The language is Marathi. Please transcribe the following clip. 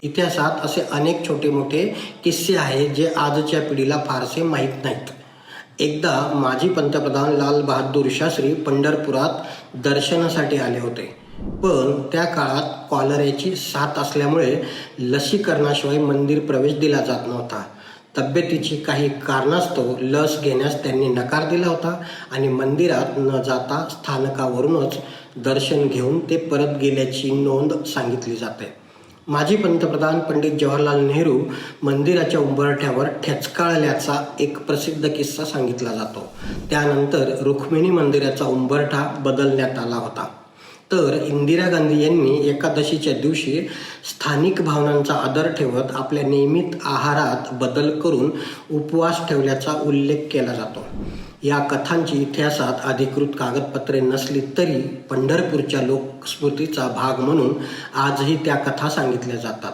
इतिहासात असे अनेक छोटे मोठे किस्से आहेत जे आजच्या पिढीला फारसे माहीत नाहीत. एकदा माजी पंतप्रधान लाल बहादूर शास्त्री पंढरपुरात दर्शनासाठी आले होते. पण त्या काळात कॉलऱ्याची साथ असल्यामुळे लसीकरणाशिवाय मंदिर प्रवेश दिला जात नव्हता. तब्येतीची काही कारणास्तव लस घेण्यास त्यांनी नकार दिला होता आणि मंदिरात न जाता स्थानकावरूनच दर्शन घेऊन ते परत गेल्याची नोंद सांगितली जाते. माजी पंतप्रधान पंडित जवाहरलाल नेहरू मंदिराच्या उंबरठ्यावर ठेचकाळल्याचा एक प्रसिद्ध किस्सा सांगितला जातो. त्यानंतर रुक्मिणी मंदिराचा उंबरठा बदलण्यात आला होता. तर इंदिरा गांधी यांनी एकादशीच्या दिवशी स्थानिक भावनांचा आदर ठेवत आपल्या नियमित आहारात बदल करून उपवास ठेवल्याचा उल्लेख केला जातो. या कथांची इतिहासात अधिकृत कागदपत्रे नसली तरी पंढरपूरच्या लोकस्मृतीचा भाग म्हणून आजही त्या कथा सांगितल्या जातात.